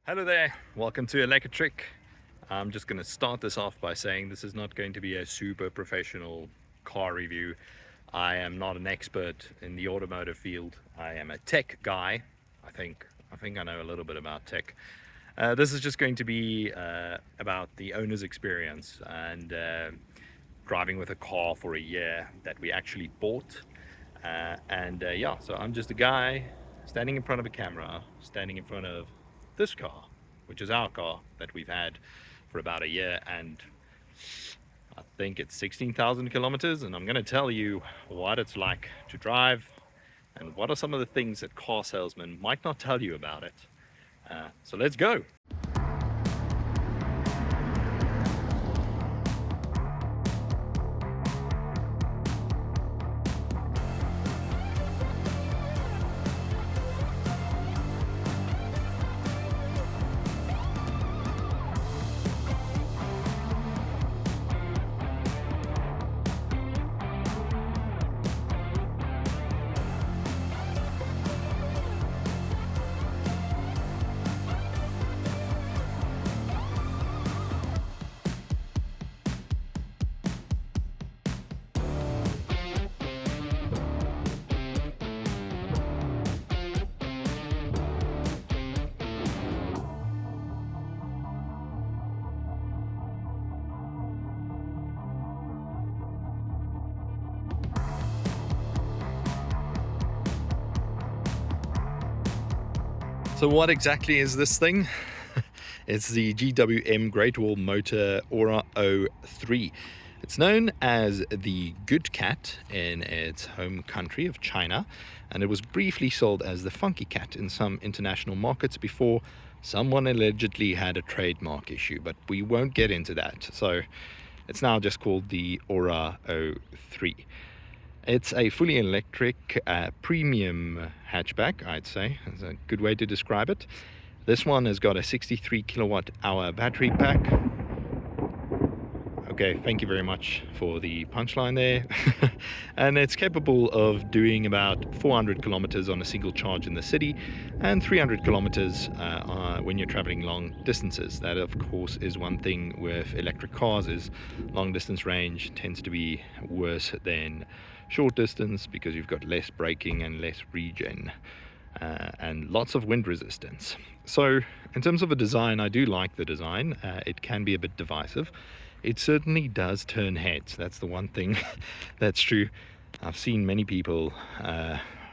Hello there, welcome to Electric. I'm just going to start this off by saying this is not going to be a super professional car review. I am not an expert in the automotive field. I am a tech guy. I think I know a little bit about tech. This is just going to be about the owner's experience and driving with a car for a year that we actually bought. Yeah, so I'm just a guy standing in front of a camera, standing in front of this car, which is our car that we've had for about a year, and I think it's 16,000 kilometers, and I'm going to tell you what it's like to drive and what are some of the things that car salesmen might not tell you about it. So let's go. So what exactly is this thing? It's the GWM Great Wall Motor Ora 03. It's known as the Good Cat in its home country of China, and it was briefly sold as the Funky Cat in some international markets before someone allegedly had a trademark issue, but we won't get into that. So it's now just called the Ora 03. It's a fully electric premium hatchback, I'd say. That's a good way to describe it. This one has got a 63 kilowatt hour battery pack. Okay, thank you very much for the punchline there. And it's capable of doing about 400 kilometers on a single charge in the city and 300 kilometers when you're traveling long distances. That, of course, is one thing with electric cars, is long distance range tends to be worse than short distance because you've got less braking and less regen. And lots of wind resistance. So in terms of a design, I do like the design. It can be a bit divisive. It certainly does turn heads. That's the one thing that's true. I've seen many people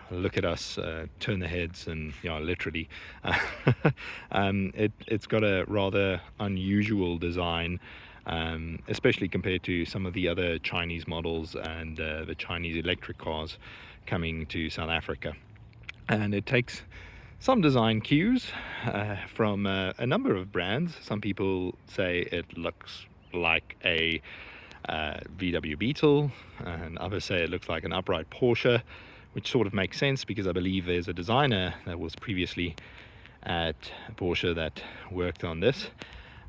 look at us, turn their heads, and literally. It's got a rather unusual design, especially compared to some of the other Chinese models and the Chinese electric cars coming to South Africa. And it takes some design cues from a number of brands. Some people say it looks like a VW Beetle, and others say it looks like an upright Porsche, which sort of makes sense because I believe there's a designer that was previously at Porsche that worked on this.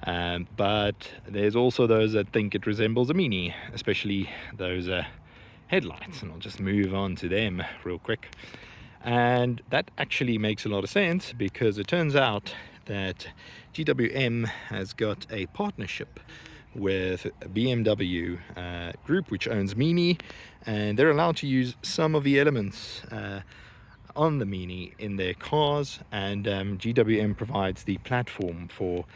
But there's also those that think it resembles a Mini, especially those headlights, and I'll just move on to them real quick. And that actually makes a lot of sense because it turns out that GWM has got a partnership with BMW Group, which owns Mini, and they're allowed to use some of the elements on the Mini in their cars, and GWM provides the platform for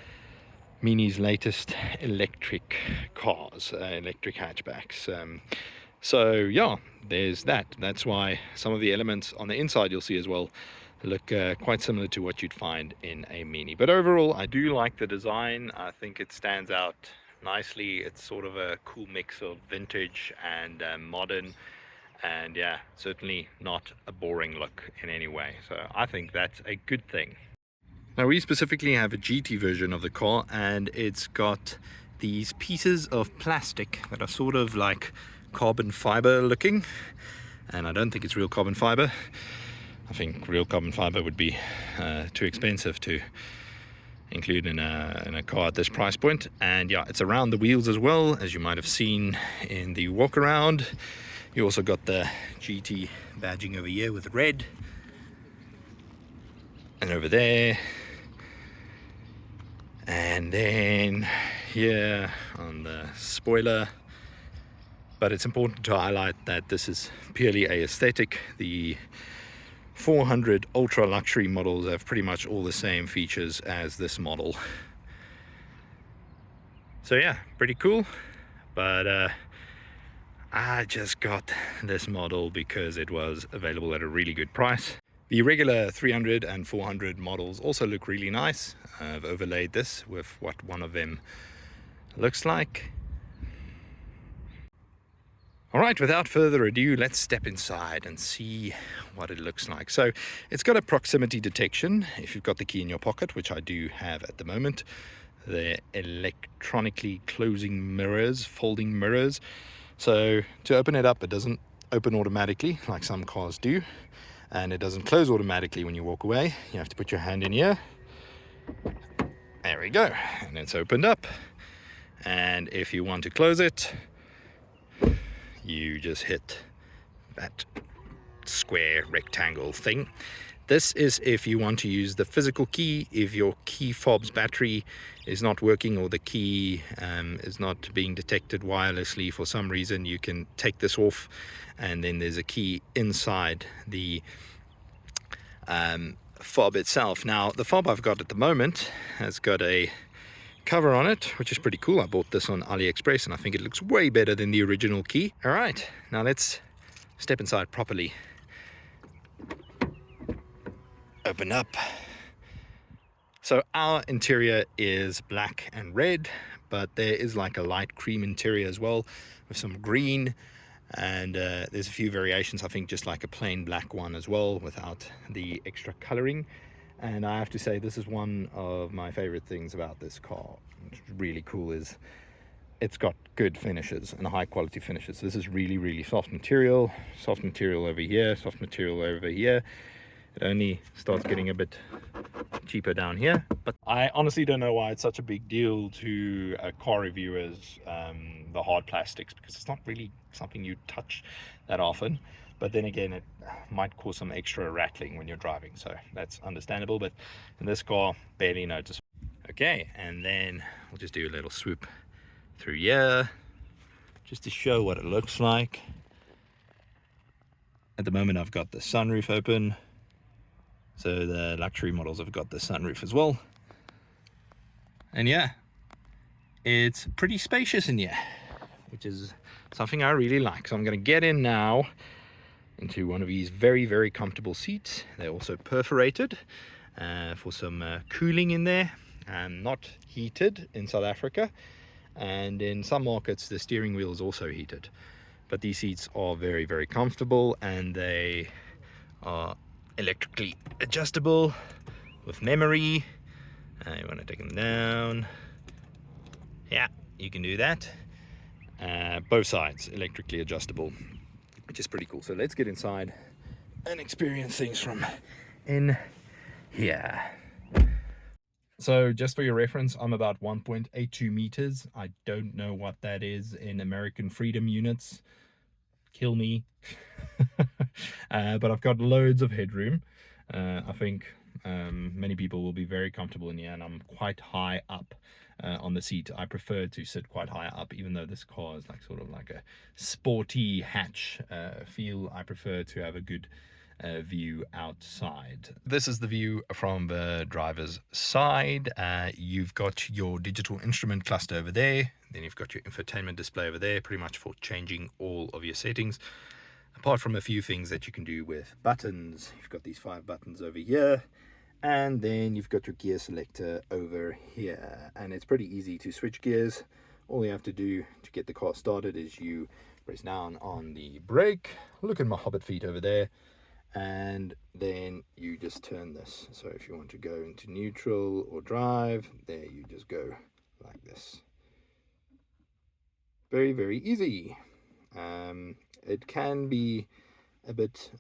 Mini's latest electric cars, electric hatchbacks. So yeah, there's that. That's why some of the elements on the inside you'll see as well look quite similar to what you'd find in a Mini. But overall, I do like the design. I think it stands out nicely. It's sort of a cool mix of vintage and modern, and yeah, certainly not a boring look in any way. So I think that's a good thing. Now we specifically have a GT version of the car, and it's got these pieces of plastic that are sort of like carbon fiber looking, and I don't think it's real carbon fiber. I think real carbon fiber would be too expensive to include in a car at this price point. And yeah, it's around the wheels as well, as you might have seen in the walk around. You also got the GT badging over here with red, and over there And then here on the spoiler, but it's important to highlight that this is purely a aesthetic. The 400 ultra luxury models have pretty much all the same features as this model. So yeah, pretty cool. But I just got this model because it was available at a really good price. The regular 300 and 400 models also look really nice. I've overlaid this with what one of them looks like. All right, without further ado, let's step inside and see what it looks like. So it's got a proximity detection if you've got the key in your pocket, which I do have at the moment. The electronically closing mirrors, folding mirrors. So to open it up, it doesn't open automatically like some cars do. And it doesn't close automatically when you walk away. You have to put your hand in here. There we go. And it's opened up. And if you want to close it, you just hit that square rectangle thing. This is if you want to use the physical key. If your key fob's battery is not working or the key is not being detected wirelessly for some reason, you can take this off, and then there's a key inside the fob itself. Now the fob I've got at the moment has got a cover on it, which is pretty cool. I bought this on AliExpress and I think it looks way better than the original key. All right, now let's step inside properly. Open up. So our interior is black and red, but there is like a light cream interior as well with some green, and there's a few variations. I think just like a plain black one as well without the extra coloring. And I have to say, this is one of my favorite things about this car. What's really cool is it's got good finishes and high quality finishes. This is really soft material over here, soft material over here. It only starts getting a bit cheaper down here, but I honestly don't know why it's such a big deal to car reviewers, the hard plastics, because it's not really something you touch that often. But then again, it might cause some extra rattling when you're driving, so that's understandable. But in this car, barely noticeable. Okay, and then we'll just do a little swoop through here just to show what it looks like. At the moment, I've got the sunroof open, so the luxury models have got the sunroof as well. And yeah, it's pretty spacious in here, which is something I really like. So I'm going to get in now into one of these very comfortable seats. They're also perforated for some cooling in there, not heated in South Africa, and in some markets the steering wheel is also heated, but these seats are very comfortable, and they are electrically adjustable with memory. You want to take them down, yeah, you can do that. Both sides electrically adjustable, which is pretty cool. So let's get inside and experience things from in here. So just for your reference, I'm about 1.82 meters. I don't know what that is in American freedom units. Kill me. But I've got loads of headroom. I think many people will be very comfortable in here, and I'm quite high up on the seat. I prefer to sit quite high up, even though this car is like sort of like a sporty hatch feel. I prefer to have a good view outside. This is the view from the driver's side. You've got your digital instrument cluster over there, then you've got your infotainment display over there, pretty much for changing all of your settings, apart from a few things that you can do with buttons. You've got these 5 buttons over here, and then you've got your gear selector over here, and it's pretty easy to switch gears. All you have to do to get the car started is you press down on the brake. Look at my hobbit feet over there, and then you just turn this. So if you want to go into neutral or drive, there you just go like this. Very easy. It can be a bit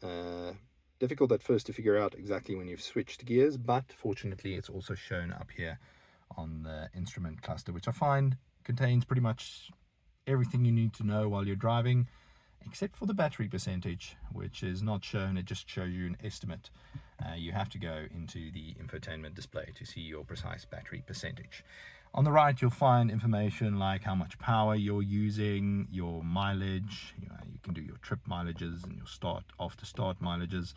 difficult at first to figure out exactly when you've switched gears, but fortunately it's also shown up here on the instrument cluster, which I find contains pretty much everything you need to know while you're driving. except for the battery percentage, which is not shown. It just shows you an estimate. You have to go into the infotainment display to see your precise battery percentage. On the right, you'll find information like how much power you're using, your mileage. You can do your trip mileages and your after start mileages.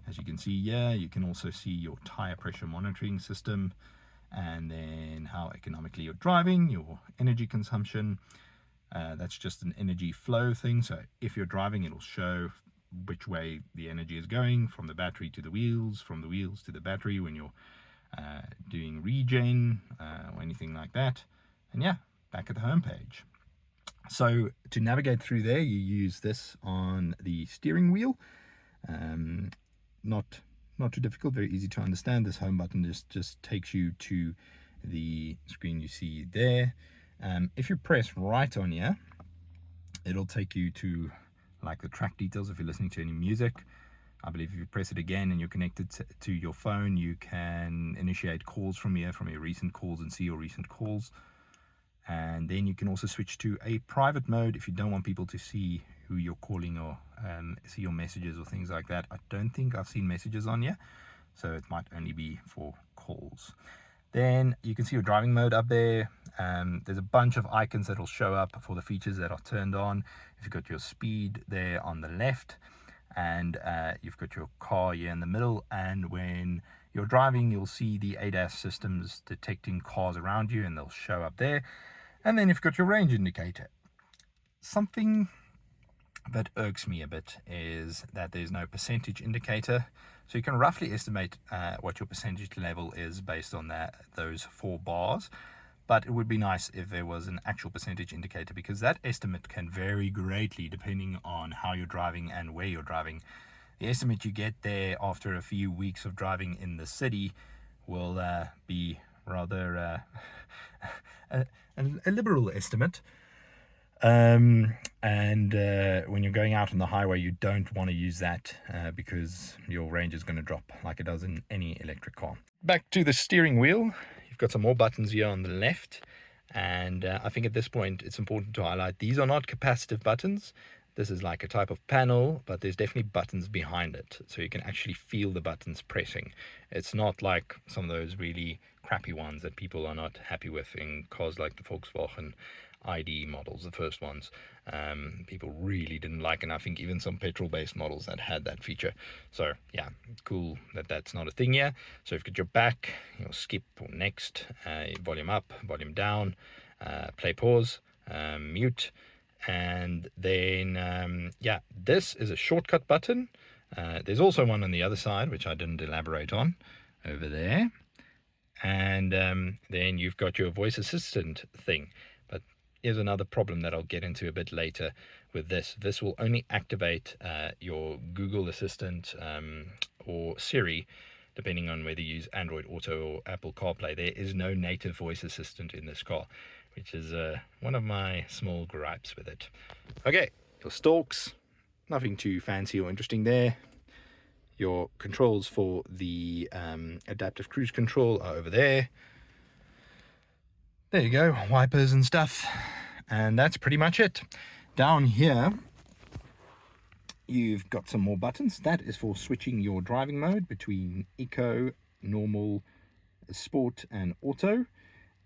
As you can see here, you can also see your tire pressure monitoring system, and then how economically you're driving, your energy consumption. That's just an energy flow thing. So if you're driving, it'll show which way the energy is going, from the battery to the wheels, from the wheels to the battery when you're doing regen or anything like that. And yeah, back at the home page. So to navigate through there, you use this on the steering wheel. Not too difficult, very easy to understand. This home button just takes you to the screen you see there. If you press right on here, it'll take you to like the track details if you're listening to any music. I believe if you press it again and you're connected to your phone, you can initiate calls from here, from your recent calls, and see your recent calls. And then you can also switch to a private mode if you don't want people to see who you're calling or see your messages or things like that. I don't think I've seen messages on here, so it might only be for calls. Then you can see your driving mode up there. There's a bunch of icons that will show up for the features that are turned on. You've got your speed there on the left, and you've got your car here in the middle. And when you're driving, you'll see the ADAS systems detecting cars around you, and they'll show up there. And then you've got your range indicator. Something that irks me a bit is that there's no percentage indicator. So you can roughly estimate what your percentage level is based on those 4 bars. But it would be nice if there was an actual percentage indicator, because that estimate can vary greatly depending on how you're driving and where you're driving. The estimate you get there after a few weeks of driving in the city will be rather a liberal estimate. And when you're going out on the highway, you don't want to use that because your range is going to drop like it does in any electric car. Back to the steering wheel. You've got some more buttons here on the left, and I think at this point it's important to highlight these are not capacitive buttons. This is like a type of panel, but there's definitely buttons behind it, so you can actually feel the buttons pressing. It's not like some of those really crappy ones that people are not happy with in cars like the Volkswagen ID models, the first ones. People really didn't like, and I think even some petrol-based models that had that feature. So yeah, cool that that's not a thing here. So you've got your back, your skip or next, volume up, volume down, play, pause, mute, and then yeah, this is a shortcut button. There's also one on the other side which I didn't elaborate on over there. And then you've got your voice assistant thing. But here's another problem that I'll get into a bit later with this. This will only activate your Google Assistant or Siri, depending on whether you use Android Auto or Apple CarPlay. There is no native voice assistant in this car, which is one of my small gripes with it. Okay, your stalks, nothing too fancy or interesting there. Your controls for the adaptive cruise control are over there. There you go, wipers and stuff. And that's pretty much it. Down here, you've got some more buttons. That is for switching your driving mode between Eco, Normal, Sport, and Auto.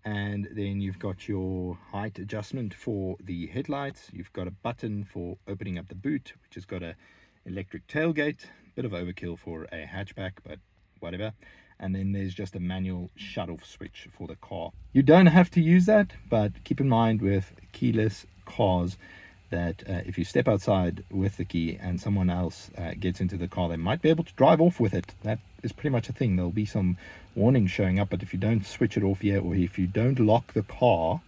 And then you've got your height adjustment for the headlights. You've got a button for opening up the boot, which has got a electric tailgate. Bit of overkill for a hatchback, but whatever. And then there's just a manual shut-off switch for the car. You don't have to use that, but keep in mind with keyless cars that if you step outside with the key and someone else gets into the car, they might be able to drive off with it. That is pretty much a thing. There'll be some warnings showing up, but if you don't switch it off here, or if you don't lock the car,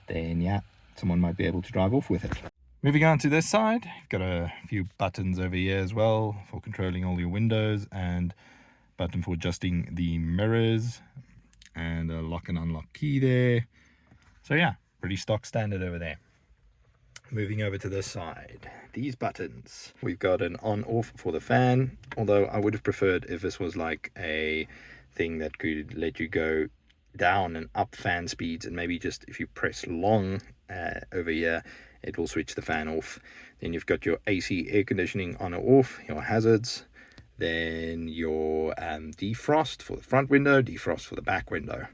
then yeah, someone might be able to drive off with it. Moving on to this side, you've got a few buttons over here as well for controlling all your windows, and button for adjusting the mirrors, and a lock and unlock key there. So yeah, pretty stock standard over there. Moving over to this side, these buttons. We've got an on-off for the fan, although I would have preferred if this was like a thing that could let you go down and up fan speeds, and maybe just if you press long over here, it will switch the fan off. Then you've got your AC air conditioning on or off, your hazards, then your defrost for the front window, defrost for the back window.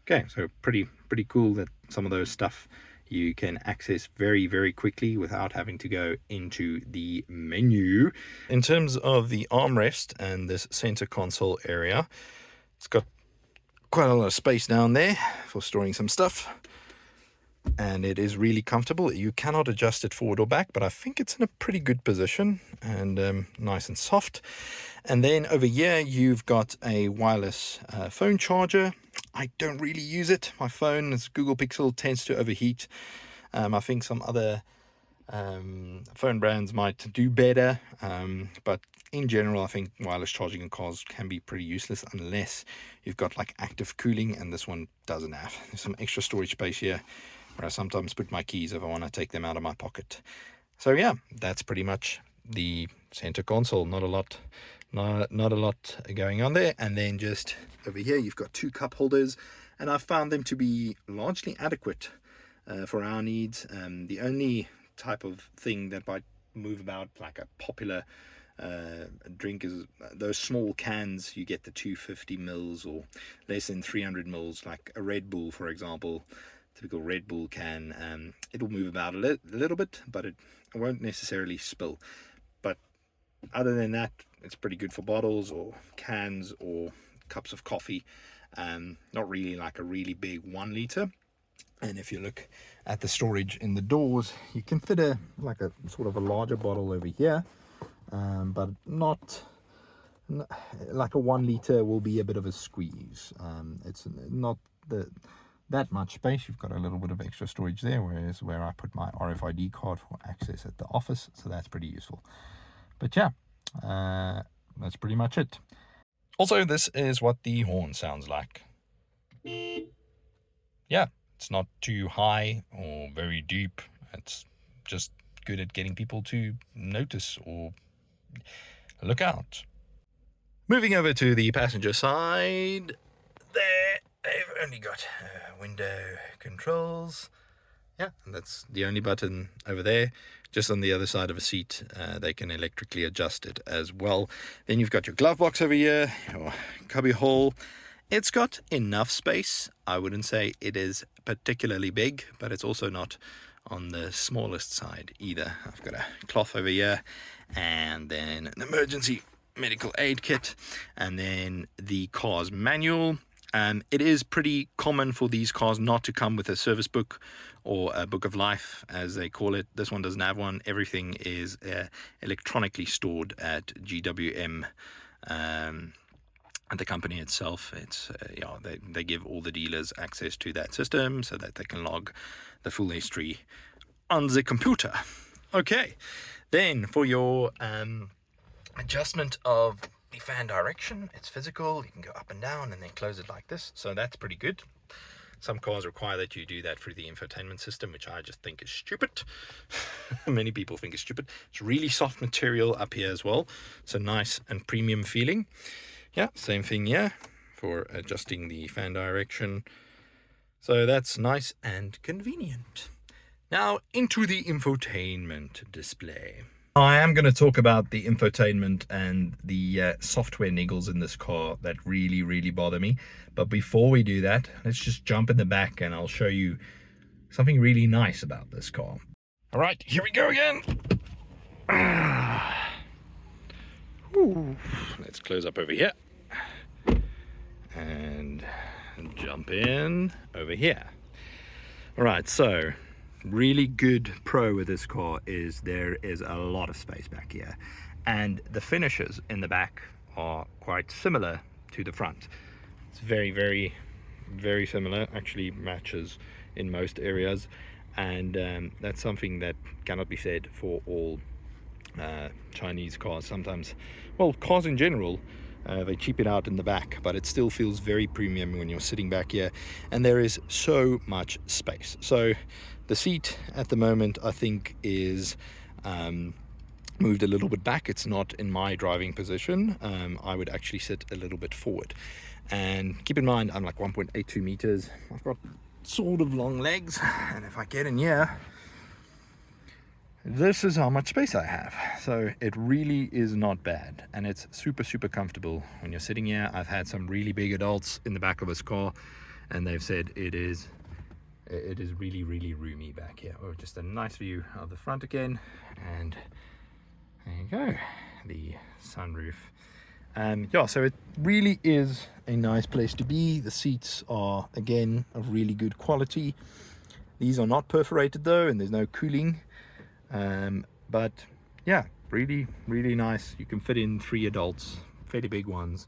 Okay, so pretty cool that some of those stuff you can access very quickly without having to go into the menu. In terms of the armrest and this center console area, it's got quite a lot of space down there for storing some stuff, and it is really comfortable. You cannot adjust it forward or back, but I think it's in a pretty good position and nice and soft. And then over here you've got a wireless phone charger. I don't really use it. My phone, this Google Pixel, tends to overheat. I think some other phone brands might do better, but in general I think wireless charging in cars can be pretty useless unless you've got like active cooling, and this one doesn't have. There's some extra storage space here where I sometimes put my keys if I want to take them out of my pocket. So yeah, that's pretty much the center console. Not a lot going on there. And then just over here you've got two cup holders, and I've found them to be largely adequate for our needs. The only type of thing that might move about like a popular drink is those small cans. You get the 250 mils or less than 300 mils, like a Red Bull, for example. Typical Red Bull can, it'll move about a little bit, but it won't necessarily spill. But other than that, it's pretty good for bottles or cans or cups of coffee. Not really like a really big 1 liter. And if you look at the storage in the doors, you can fit a like a sort of a larger bottle over here, but not like a 1 liter will be a bit of a squeeze. It's not that much space. You've got a little bit of extra storage there, whereas where I put my RFID card for access at the office, so that's pretty useful. But yeah, that's pretty much it. Also, this is what the horn sounds like. Yeah, it's not too high or very deep. It's just good at getting people to notice or look out. Moving over to the passenger side, there they've only got window controls. Yeah, and that's the only button over there. Just on the other side of a seat, they can electrically adjust it as well. Then you've got your glove box over here, your cubby hole. It's got enough space. I wouldn't say it is particularly big, but it's also not on the smallest side either. I've got a cloth over here, and then an emergency medical aid kit, and then the car's manual. It is pretty common for these cars not to come with a service book or a book of life, as they call it. This one doesn't have one. Everything is electronically stored at GWM. At the company itself, it's they give all the dealers access to that system so that they can log the full history on the computer. Okay, then for your adjustment of the fan direction, it's physical. You can go up and down and then close it like this, so that's pretty good. Some cars require that you do that through the infotainment system, which I just think is stupid. Many people think it's stupid. It's really soft material up here as well, so nice and premium feeling. Yeah, same thing here for adjusting the fan direction. So that's nice and convenient. Now into the infotainment display. I am going to talk about the infotainment and the software niggles in this car that really bother me. But before we do that, let's just jump in the back and I'll show you something really nice about this car. All right, here we go again. Let's close up over here and jump in over here. All right, so really good pro with this car is there is a lot of space back here, and the finishes in the back are quite similar to the front. It's very similar, actually matches in most areas, and that's something that cannot be said for all Chinese cars. Sometimes, well, cars in general, they cheap it out in the back, but it still feels very premium when you're sitting back here, and there is so much space. So the seat at the moment, I think, is moved a little bit back. It's not in my driving position. I would actually sit a little bit forward, and keep in mind I'm like 1.82 meters. I've got sort of long legs, and if I get in here, this is how much space I have. So it really is not bad, and it's super comfortable when you're sitting here. I've had some really big adults in the back of this car, and they've said it is really roomy back here. Oh, just a nice view of the front again, and there you go, the sunroof. Yeah, so it really is a nice place to be. The seats are, again, of really good quality. These are not perforated though, and there's no cooling. But yeah, really nice. You can fit in 3 adults, fairly big ones.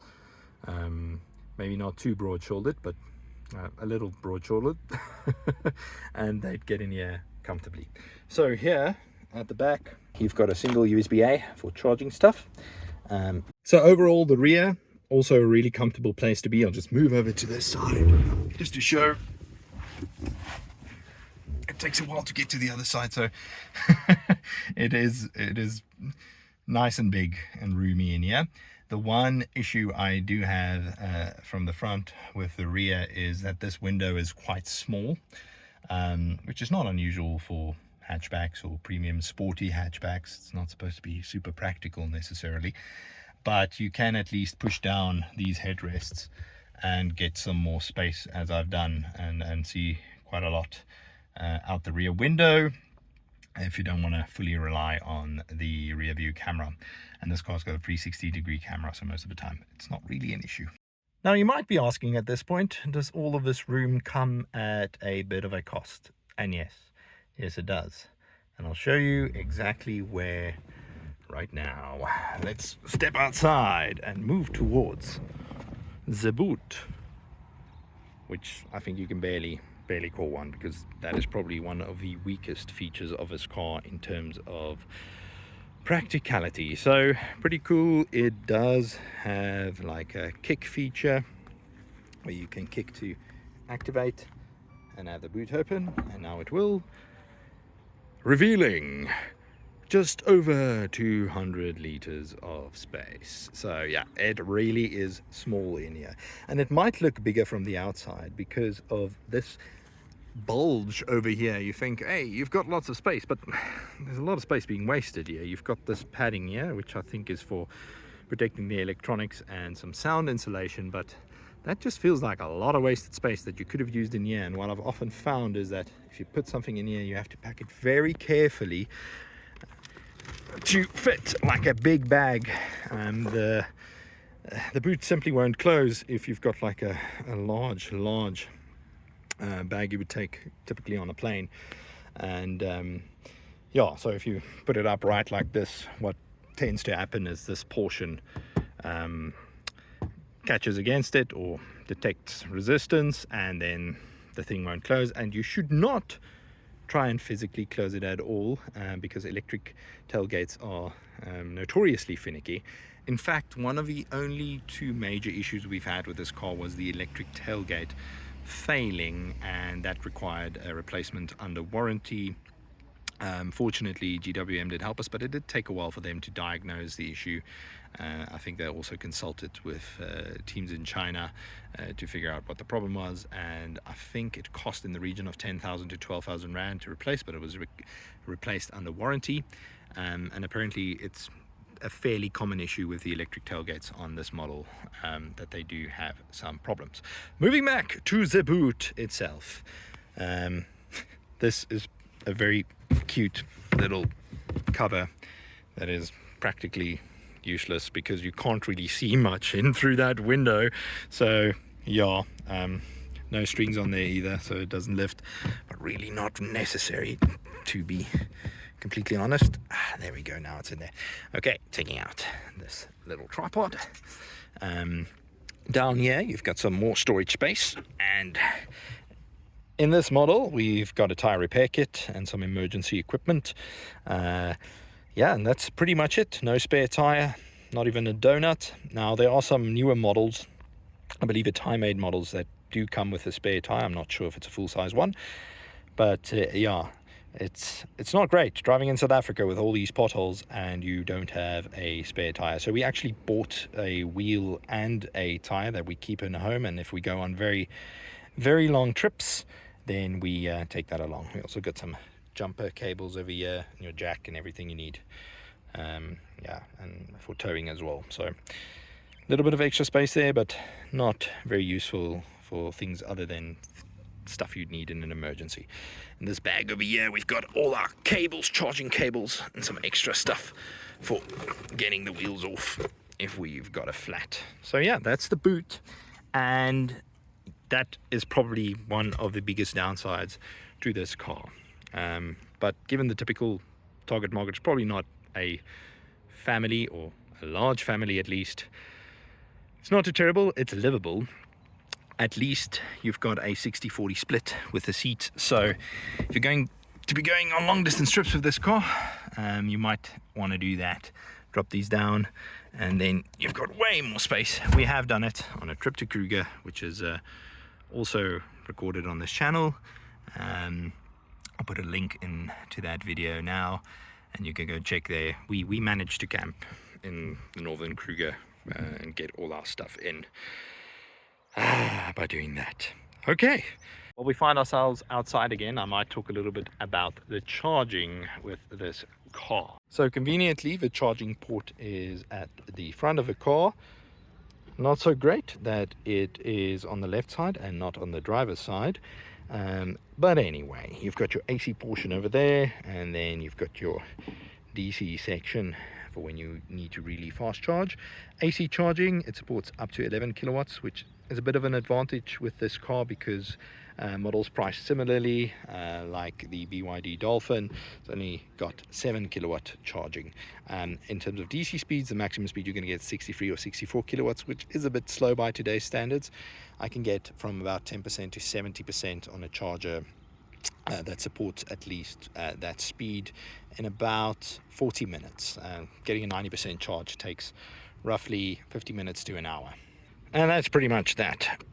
Maybe not too broad-shouldered, but a little broad-shouldered, and they'd get in here comfortably. So here at the back, you've got a single USB-A for charging stuff. So overall, the rear, also a really comfortable place to be. I'll just move over to this side just to show. It takes a while to get to the other side, so it is nice and big and roomy in here. The one issue I do have from the front with the rear is that this window is quite small, which is not unusual for hatchbacks or premium sporty hatchbacks. It's not supposed to be super practical necessarily, but you can at least push down these headrests and get some more space, as I've done, and see quite a lot out the rear window if you don't want to fully rely on the rear view camera. And this car's got a 360-degree camera, so most of the time it's not really an issue. Now you might be asking at this point, does all of this room come at a bit of a cost? And yes it does, and I'll show you exactly where right now. Let's step outside and move towards the boot, which I think you can barely call one, because that is probably one of the weakest features of this car in terms of practicality. So pretty cool. It does have like a kick feature where you can kick to activate and have the boot open, and now it will, revealing just over 200 liters of space. So yeah, it really is small in here, and it might look bigger from the outside because of this bulge over here. You think, hey, you've got lots of space, but there's a lot of space being wasted here. You've got this padding here, which I think is for protecting the electronics and some sound insulation, but that just feels like a lot of wasted space that you could have used in here. And what I've often found is that if you put something in here, you have to pack it very carefully to fit like a big bag. The boot simply won't close if you've got like a large bag you would take typically on a plane. And yeah, so if you put it upright like this, what tends to happen is this portion catches against it or detects resistance, and then the thing won't close. And you should not try and physically close it at all, because electric tailgates are notoriously finicky. In fact, one of the only 2 major issues we've had with this car was the electric tailgate failing, and that required a replacement under warranty. Fortunately, GWM did help us, but it did take a while for them to diagnose the issue. I think they also consulted with teams in China to figure out what the problem was, and I think it cost in the region of 10,000 to 12,000 Rand to replace, but it was replaced under warranty. And apparently it's a fairly common issue with the electric tailgates on this model, that they do have some problems. Moving back to the boot itself, this is a very cute little cover that is practically useless because you can't really see much in through that window. So yeah, no strings on there either, so it doesn't lift, but really not necessary, to be completely honest. There we go, now it's in there. Okay, taking out this little tripod. Down here you've got some more storage space, and in this model we've got a tire repair kit and some emergency equipment. Yeah, and that's pretty much it. No spare tire, not even a donut. Now there are some newer models, I believe Thai-made models, that do come with a spare tire. I'm not sure if it's a full-size one, but yeah, it's not great driving in South Africa with all these potholes and you don't have a spare tire. So we actually bought a wheel and a tire that we keep in home, and if we go on very long trips, then we take that along. We also got some jumper cables over here, and your jack and everything you need. Yeah, and for towing as well. So a little bit of extra space there, but not very useful for things other than stuff you'd need in an emergency. In this bag over here, we've got all our cables, charging cables, and some extra stuff for getting the wheels off if we've got a flat. So yeah, that's the boot, and that is probably one of the biggest downsides to this car. But given the typical target market, it's probably not a family, or a large family at least. It's not too terrible, it's livable. At least you've got a 60-40 split with the seats. So if you're going to be going on long distance trips with this car, you might want to do that. Drop these down, and then you've got way more space. We have done it on a trip to Kruger, which is also recorded on this channel. I'll put a link in to that video now, and you can go check there. We managed to camp in the northern Kruger and get all our stuff in by doing that. Okay, well, we find ourselves outside again. I might talk a little bit about the charging with this car. So conveniently, the charging port is at the front of the car. Not so great that it is on the left side and not on the driver's side. But anyway, you've got your AC portion over there, and then you've got your DC section for when you need to really fast charge. AC charging, it supports up to 11 kilowatts, which is a bit of an advantage with this car because models priced similarly, like the BYD Dolphin, it's only got 7 kilowatt charging. In terms of DC speeds, the maximum speed you're going to get 63 or 64 kilowatts, which is a bit slow by today's standards. I can get from about 10% to 70% on a charger that supports at least that speed in about 40 minutes. Getting a 90% charge takes roughly 50 minutes to an hour. And that's pretty much that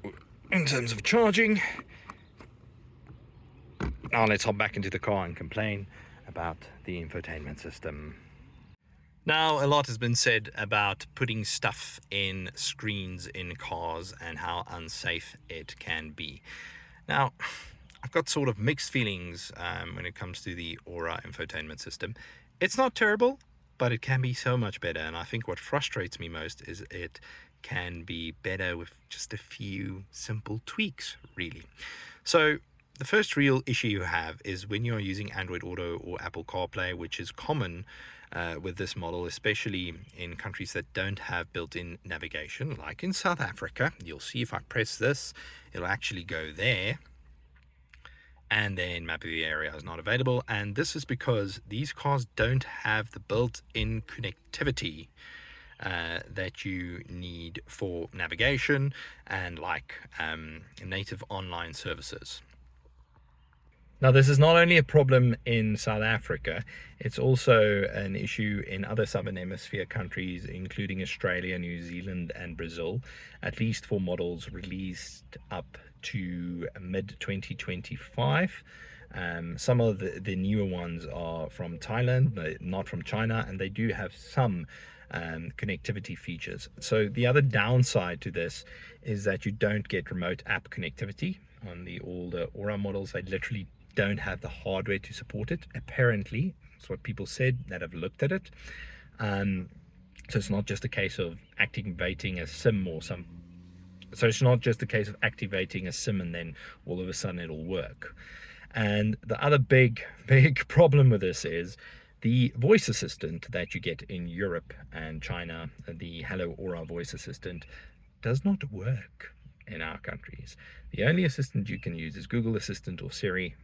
in terms of charging. Now let's hop back into the car and complain about the infotainment system. Now, a lot has been said about putting stuff in screens in cars and how unsafe it can be. Now, I've got sort of mixed feelings when it comes to the Ora infotainment system. It's not terrible, but it can be so much better. And I think what frustrates me most is it can be better with just a few simple tweaks, really. So the first real issue you have is when you're using Android Auto or Apple CarPlay, which is common with this model, especially in countries that don't have built-in navigation, like in South Africa. You'll see if I press this, it'll actually go there, and then map of the area is not available. And this is because these cars don't have the built-in connectivity that you need for navigation and like native online services. Now, this is not only a problem in South Africa, it's also an issue in other Southern Hemisphere countries, including Australia, New Zealand, and Brazil, at least for models released up to mid-2025. Some of the newer ones are from Thailand, not from China, and they do have some connectivity features. So the other downside to this is that you don't get remote app connectivity. On the older Ora models, they literally don't have the hardware to support it. Apparently, that's what people said that have looked at it. So it's not just a case of activating a SIM or some. So it's not just a case of activating a SIM and then all of a sudden it'll work. And the other big problem with this is the voice assistant that you get in Europe and China, the Hello Ora voice assistant, does not work in our countries. The only assistant you can use is Google Assistant or Siri.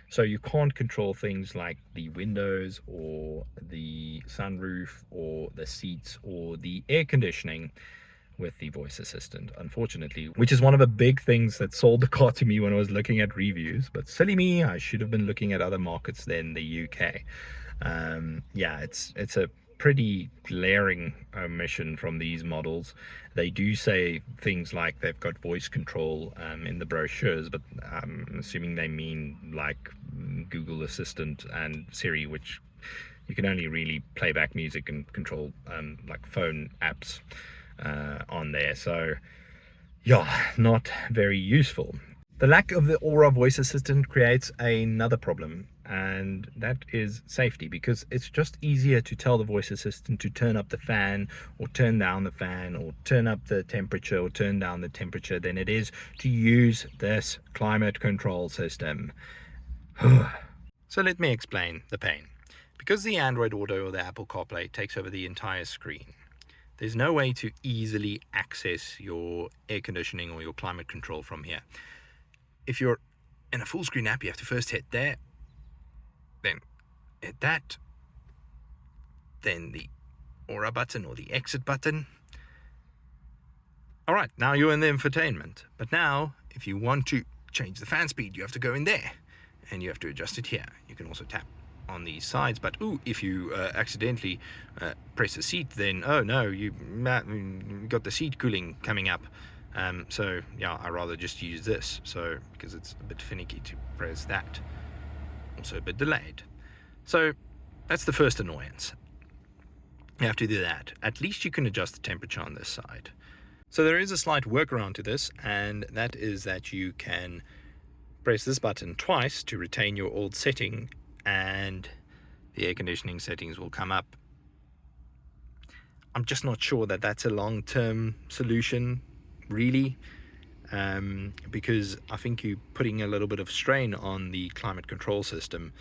So you can't control things like the windows or the sunroof or the seats or the air conditioning with the voice assistant, unfortunately, which is one of the big things that sold the car to me when I was looking at reviews. But silly me, I should have been looking at other markets than the UK. Yeah, it's a pretty glaring omission from these models. They do say things like they've got voice control in the brochures, but I'm assuming they mean like Google Assistant and Siri, which you can only really play back music and control like phone apps on there. So yeah, not very useful. The lack of the Ora voice assistant creates another problem. and that is safety, because it's just easier to tell the voice assistant to turn up the fan or turn down the fan or turn up the temperature or turn down the temperature than it is to use this climate control system. So let me explain the pain. Because the Android Auto or the Apple CarPlay takes over the entire screen, there's no way to easily access your air conditioning or your climate control from here. If you're in a full screen app, you have to first hit there, then hit that, then the Ora button or the exit button. All right, now you're in the infotainment. But now, if you want to change the fan speed, you have to go in there and you have to adjust it here. You can also tap on these sides, but if you accidentally press the seat, then oh no, you got the seat cooling coming up. So yeah, I rather just use this, so because it's a bit finicky to press that, also a bit delayed. So that's the first annoyance. You have to do that. At least you can adjust the temperature on this side. So there is a slight workaround to this, and that is that you can press this button twice to retain your old setting, and the air conditioning settings will come up. I'm just not sure that that's a long-term solution, really, because I think you're putting a little bit of strain on the climate control system.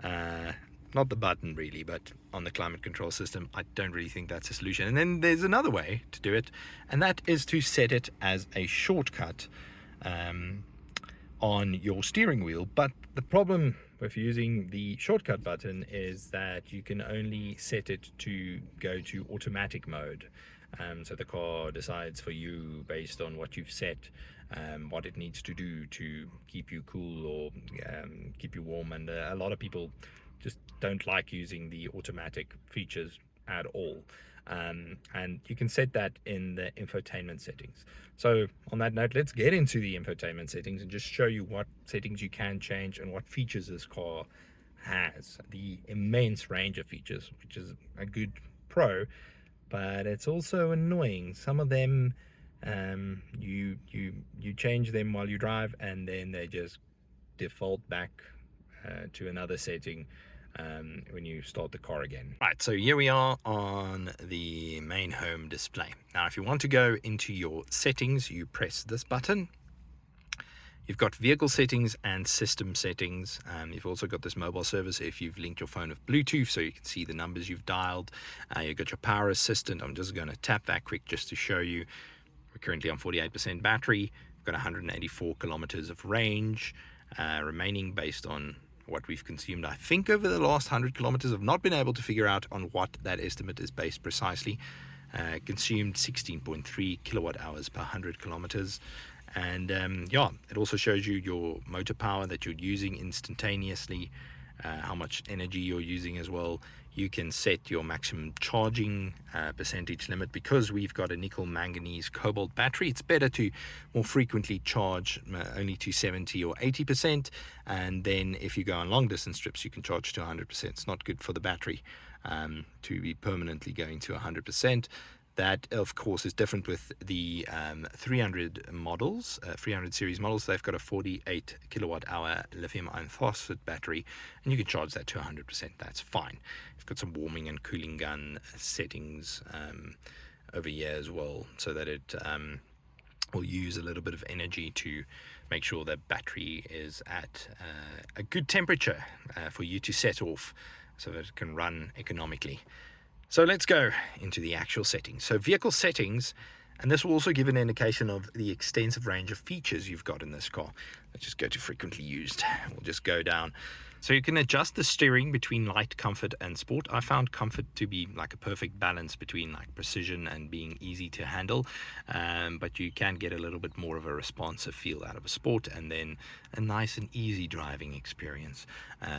Not the button really, but on the climate control system. I don't really think that's a solution. And then there's another way to do it, and that is to set it as a shortcut on your steering wheel. But the problem with using the shortcut button is that you can only set it to go to automatic mode. So the car decides for you based on what you've set, what it needs to do to keep you cool or keep you warm. And a lot of people just don't like using the automatic features at all. And you can set that in the infotainment settings. So on that note, let's get into the infotainment settings and just show you what settings you can change and what features this car has. The immense range of features, which is a good pro, but it's also annoying. Some of them you change them while you drive, and then they just default back to another setting when you start the car again. Right, so here we are on the main home display. Now if you want to go into your settings, you press this button. You've got vehicle settings and system settings. You've also got this mobile service if you've linked your phone with Bluetooth, so you can see the numbers you've dialed. You've got your power assistant. I'm just going to tap that quick just to show you. We're currently on 48% battery. We've got 184 kilometers of range remaining based on what we've consumed. I think over the last 100 kilometers, I've not been able to figure out on what that estimate is based precisely. Consumed 16.3 kilowatt hours per 100 kilometers. And yeah, it also shows you your motor power that you're using instantaneously, how much energy you're using as well. You can set your maximum charging percentage limit. Because we've got a nickel manganese cobalt battery, it's better to more frequently charge only to 70 or 80%, and then if you go on long distance trips you can charge to 100%. It's not good for the battery to be permanently going to 100%. That, of course, is different with the 300 models, 300 series models. They've got a 48 kilowatt hour lithium iron phosphate battery, and you can charge that to 100%. That's fine. It's got some warming and cooling gun settings over here as well, so that it will use a little bit of energy to make sure that battery is at a good temperature for you to set off, so that it can run economically. So let's go into the actual settings. So vehicle settings, and this will also give an indication of the extensive range of features you've got in this car. Let's just go to frequently used. We'll just go down. So you can adjust the steering between light, comfort, and sport. I found comfort to be like a perfect balance between like precision and being easy to handle. But you can get a little bit more of a responsive feel out of a sport, and then a nice and easy driving experience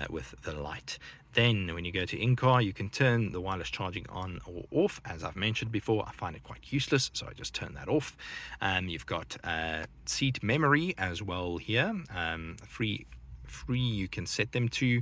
with the light. Then when you go to in-car, you can turn the wireless charging on or off. As I've mentioned before, I find it quite useless, so I just turn that off. You've got seat memory as well here, free you can set them to.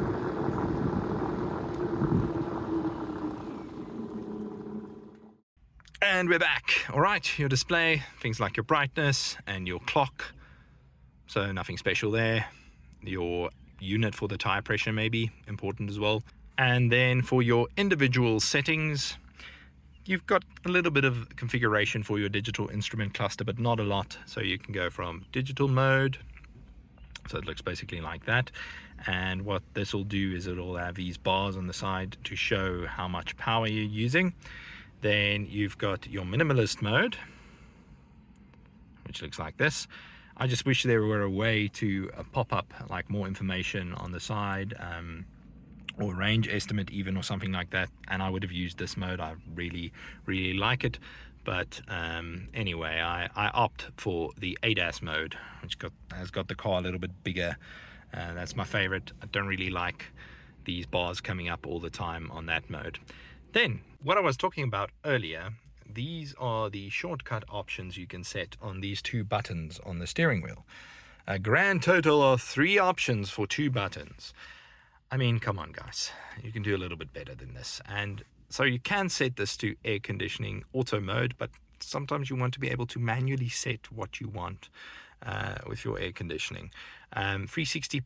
And we're back. All right, your display, things like your brightness and your clock. So nothing special there. Your unit for the tire pressure may be important as well. And then for your individual settings, you've got a little bit of configuration for your digital instrument cluster, but not a lot. So you can go from digital mode. So it looks basically like that. And what this will do is it'll have these bars on the side to show how much power you're using. Then you've got your minimalist mode, which looks like this. I just wish there were a way to pop up like more information on the side, or range estimate even, or something like that, and I would have used this mode. I really like it, but anyway, I opt for the ADAS mode, which has got the car a little bit bigger. That's my favorite. I don't really like these bars coming up all the time on that mode. Then what I was talking about earlier, these are the shortcut options you can set on these 2 buttons on the steering wheel. A grand total of 3 options for 2 buttons. I mean, come on guys, you can do a little bit better than this. And so you can set this to air conditioning auto mode, but sometimes you want to be able to manually set what you want with your air conditioning. 360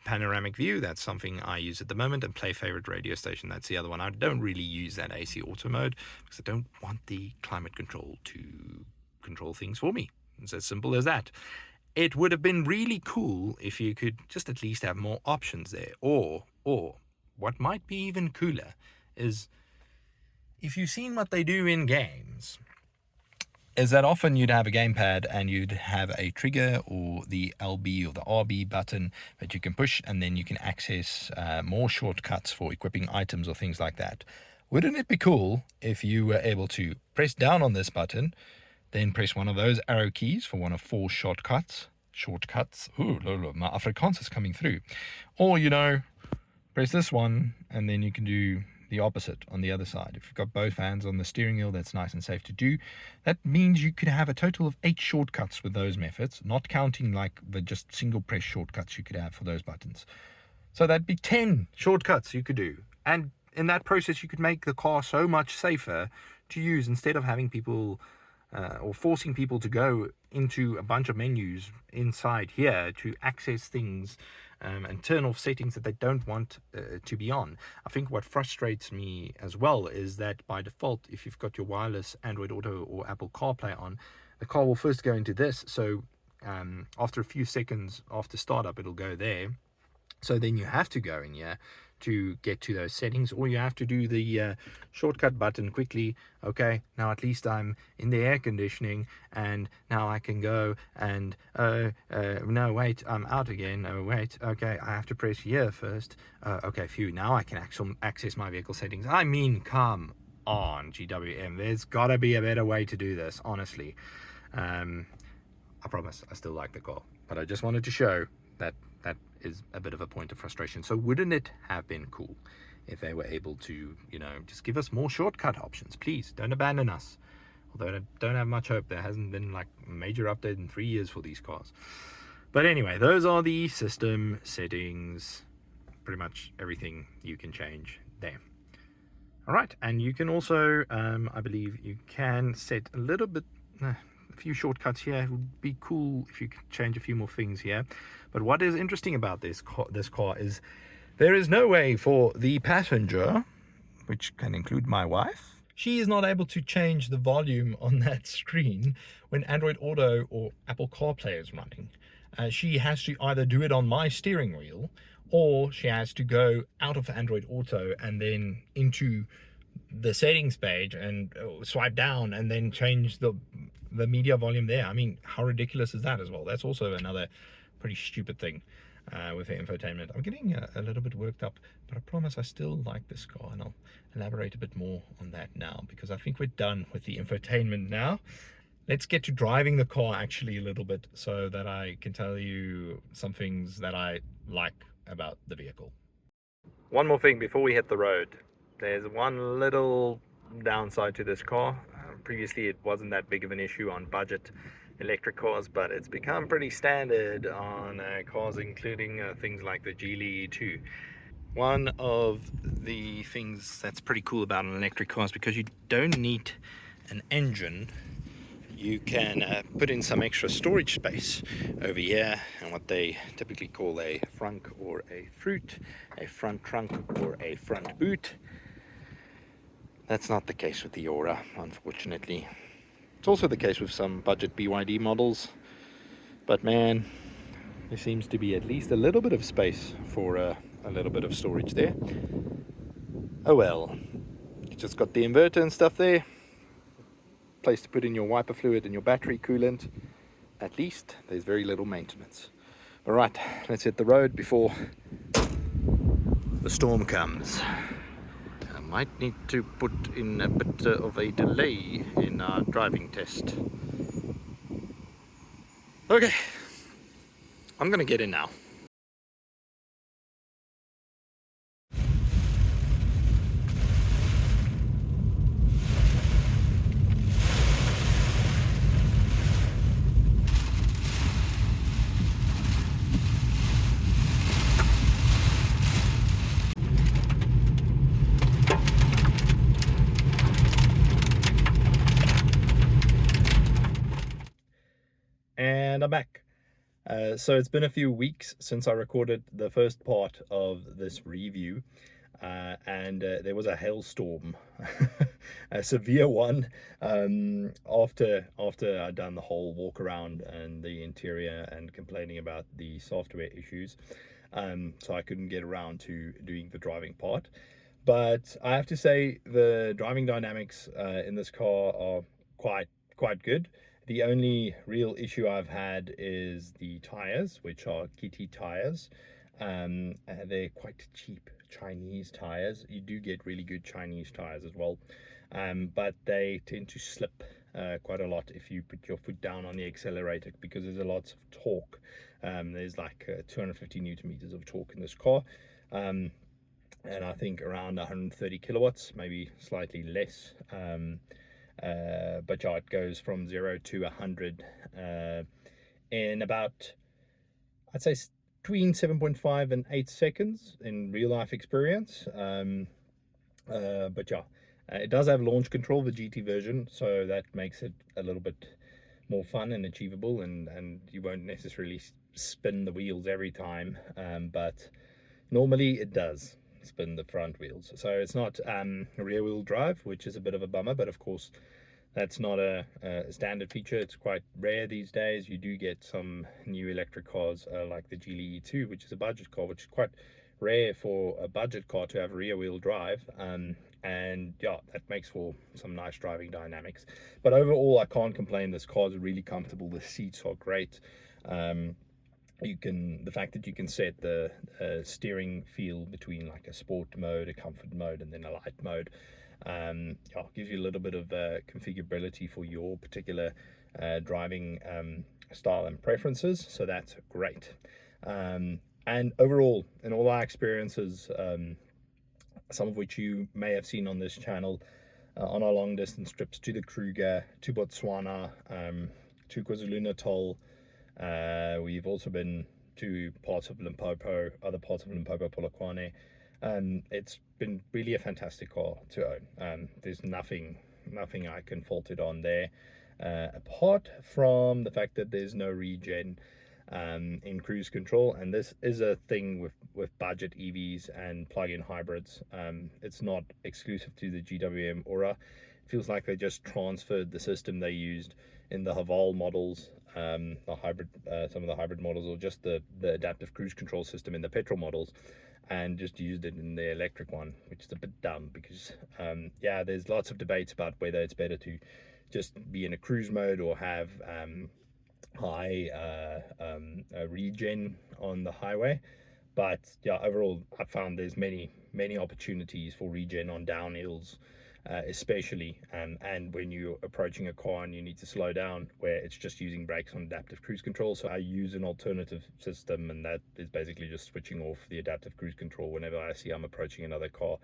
panoramic view, that's something I use at the moment, and play favorite radio station, that's the other one. I don't really use that AC auto mode because I don't want the climate control to control things for me. It's as simple as that. It would have been really cool if you could just at least have more options there. Or what might be even cooler is, if you've seen what they do in games, is that often you'd have a gamepad and you'd have a trigger or the LB or the RB button that you can push, and then you can access more shortcuts for equipping items or things like that. Wouldn't it be cool if you were able to press down on this button, then press one of those arrow keys for one of 4 shortcuts. Ooh, my Afrikaans is coming through. Or, you know, press this one and then you can do the opposite on the other side. If you've got both hands on the steering wheel, that's nice and safe to do. That means you could have a total of 8 shortcuts with those methods, not counting like the just single press shortcuts you could have for those buttons. So that'd be 10 shortcuts you could do. And in that process, you could make the car so much safer to use, instead of having people or forcing people to go into a bunch of menus inside here to access things and turn off settings that they don't want to be on. I think what frustrates me as well is that by default, if you've got your wireless Android Auto or Apple CarPlay on, the car will first go into this. So after a few seconds after startup, it'll go there. So then you have to go in here to get to those settings, or you have to do the shortcut button quickly. Okay, now at least I'm in the air conditioning, and now I can go and no wait, I'm out again. Oh wait, okay, I have to press here first. Okay, phew, now I can access my vehicle settings. I mean, come on, GWM, there's gotta be a better way to do this, honestly. I promise I still like the car, but I just wanted to show that that is a bit of a point of frustration. So wouldn't it have been cool if they were able to, you know, just give us more shortcut options? Please don't abandon us. Although I don't have much hope. There hasn't been like a major update in 3 years for these cars. But anyway, those are the system settings. Pretty much everything you can change there. All right, and you can also, I believe you can set a little bit, a few shortcuts here. It would be cool if you could change a few more things here. But what is interesting about this car is there is no way for the passenger, which can include my wife, she is not able to change the volume on that screen when Android Auto or Apple CarPlay is running. She has to either do it on my steering wheel, or she has to go out of Android Auto and then into the settings page and swipe down and then change the media volume there. I mean, how ridiculous is that as well? That's also another pretty stupid thing with the infotainment. I'm getting a little bit worked up, but I promise I still like this car, and I'll elaborate a bit more on that now, because I think we're done with the infotainment now. Let's get to driving the car actually a little bit, so that I can tell you some things that I like about the vehicle. One more thing before we hit the road. There's one little downside to this car. Previously it wasn't that big of an issue on budget electric cars, but it's become pretty standard on cars including things like the Geely E2. One of the things that's pretty cool about an electric car is because you don't need an engine, you can put in some extra storage space over here, and what they typically call a frunk or a fruit, a front trunk or a front boot. That's not the case with the Ora, unfortunately. It's also the case with some budget BYD models, but man, there seems to be at least a little bit of space for a little bit of storage there. Oh well, you just got the inverter and stuff there, place to put in your wiper fluid and your battery coolant. At least there's very little maintenance. All right, let's hit the road before the storm comes. I might need to put in a bit of a delay in our driving test. Okay, I'm gonna get in now. And I'm back. So it's been a few weeks since I recorded the first part of this review, and there was a hailstorm, a severe one, after I'd done the whole walk around and the interior and complaining about the software issues. So I couldn't get around to doing the driving part. But I have to say the driving dynamics in this car are quite good. The only real issue I've had is the tires, which are kitty tires. They're quite cheap Chinese tires. You do get really good Chinese tires as well, but they tend to slip quite a lot if you put your foot down on the accelerator, because there's a lot of torque. There's like 250 newton meters of torque in this car, and I think around 130 kilowatts, maybe slightly less. But yeah, it goes from 0 to 100 in about, I'd say, between 7.5 and 8 seconds in real life experience. But yeah, it does have launch control, the GT version, so that makes it a little bit more fun and achievable, and you won't necessarily spin the wheels every time, but normally it does spin the front wheels. So it's not rear wheel drive, which is a bit of a bummer, but of course that's not a standard feature. It's quite rare these days. You do get some new electric cars like the Geely E2, which is a budget car, which is quite rare for a budget car to have rear wheel drive, and yeah, that makes for some nice driving dynamics. But overall, I can't complain. This car is really comfortable. The seats are great. The fact that you can set the steering feel between like a sport mode, a comfort mode, and then a light mode, yeah, gives you a little bit of configurability for your particular driving style and preferences. So that's great. And overall, in all our experiences, some of which you may have seen on this channel, on our long distance trips to the Kruger, to Botswana, to KwaZulu-Natal, we've also been to parts of Limpopo, other parts of Limpopo, Polokwane. It's been really a fantastic car to own. There's nothing I can fault it on there, apart from the fact that there's no regen in cruise control, and this is a thing with budget EVs and plug-in hybrids. It's not exclusive to the GWM Ora. It feels like they just transferred the system they used in the Haval models, the hybrid, some of the hybrid models, or just the adaptive cruise control system in the petrol models, and just used it in the electric one, which is a bit dumb because yeah, there's lots of debates about whether it's better to just be in a cruise mode or have high regen on the highway. But yeah, overall I found there's many opportunities for regen on downhills, especially, and when you're approaching a car and you need to slow down, where it's just using brakes on adaptive cruise control. So I use an alternative system, and that is basically just switching off the adaptive cruise control whenever I see I'm approaching another car,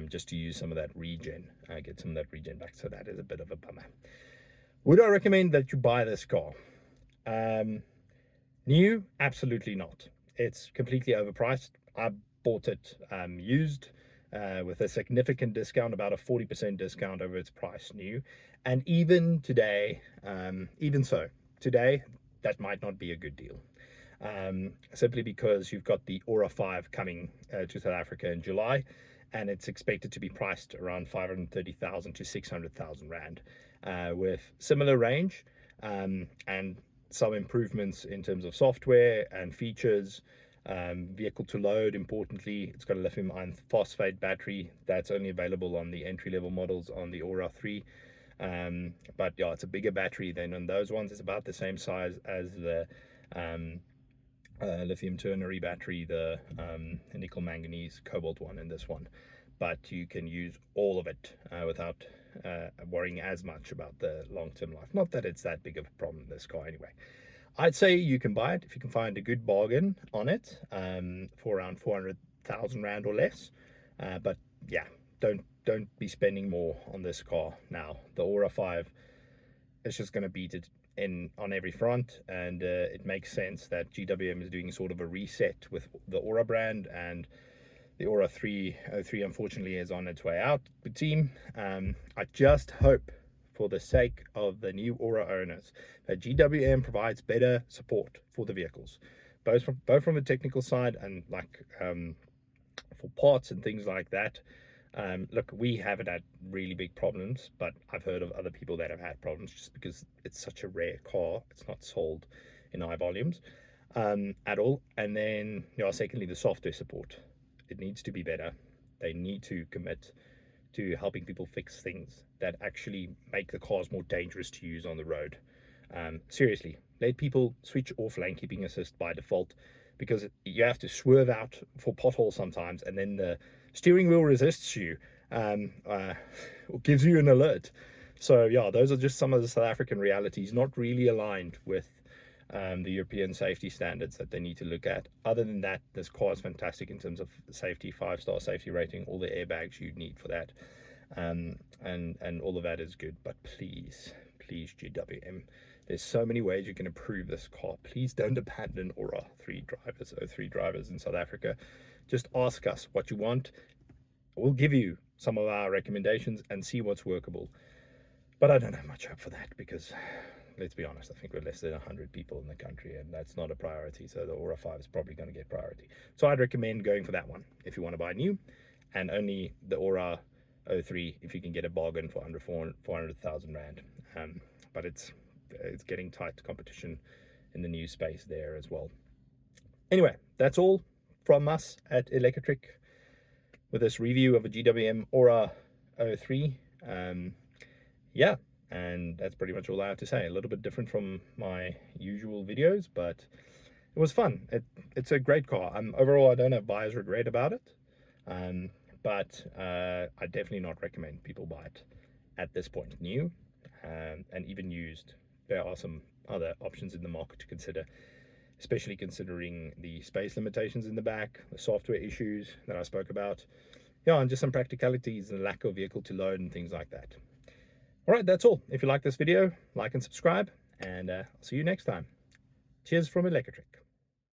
just to use some of that regen, get some of that regen back. So that is a bit of a bummer. Would I recommend that you buy this car? New? Absolutely not. It's completely overpriced. I bought it used, with a significant discount, about a 40% discount over its price new. And even today, today, that might not be a good deal. Simply because you've got the Ora 5 coming to South Africa in July, and it's expected to be priced around 530,000 to 600,000 Rand, with similar range and some improvements in terms of software and features. Vehicle to load, importantly, it's got a lithium iron phosphate battery that's only available on the entry-level models on the Ora 3. But yeah, it's a bigger battery than on those ones. It's about the same size as the lithium ternary battery, the nickel manganese cobalt one in this one, but you can use all of it without worrying as much about the long-term life. Not that it's that big of a problem in this car anyway. I'd say you can buy it if you can find a good bargain on it for around 400,000 Rand or less. But yeah, don't be spending more on this car now. The Ora 5 is just going to beat it in on every front, and it makes sense that GWM is doing sort of a reset with the Ora brand, and the Ora 303 unfortunately is on its way out the team. I just hope, for the sake of the new Ora owners, that GWM provides better support for the vehicles, both from the technical side and like for parts and things like that. Look, we haven't had really big problems, but I've heard of other people that have had problems just because it's such a rare car. It's not sold in high volumes at all. And then, secondly, the software support. It needs to be better. They need to commit to helping people fix things that actually make the cars more dangerous to use on the road. Seriously, let people switch off lane keeping assist by default, because you have to swerve out for potholes sometimes, and then the steering wheel resists you, or gives you an alert. So yeah, those are just some of the South African realities, not really aligned with the European safety standards that they need to look at. Other than that, this car is fantastic in terms of safety, 5-star safety rating, all the airbags you need for that, and all of that is good. But please GWM, there's so many ways you can improve this car. Please don't abandon Ora 3 drivers in South Africa. Just ask us what you want. We'll give you some of our recommendations and see what's workable. But I don't have much hope for that, because let's be honest, I think we're less than 100 people in the country, and that's not a priority. So the Ora 5 is probably going to get priority. So I'd recommend going for that one if you want to buy new, and only the Ora 03 if you can get a bargain for under 400,000 Rand. But it's getting tight competition in the new space there as well. Anyway, that's all from us at Electric with this review of a GWM Ora 03. Yeah, and that's pretty much all I have to say. A little bit different from my usual videos, but it was fun. It's a great car. Overall, I don't have buyer's regret about it, but I definitely not recommend people buy it at this point, new and even used. There are some other options in the market to consider, especially considering the space limitations in the back, the software issues that I spoke about, and just some practicalities and the lack of vehicle to load and things like that. All right, that's all. If you like this video, like and subscribe, and I'll see you next time. Cheers from Electric.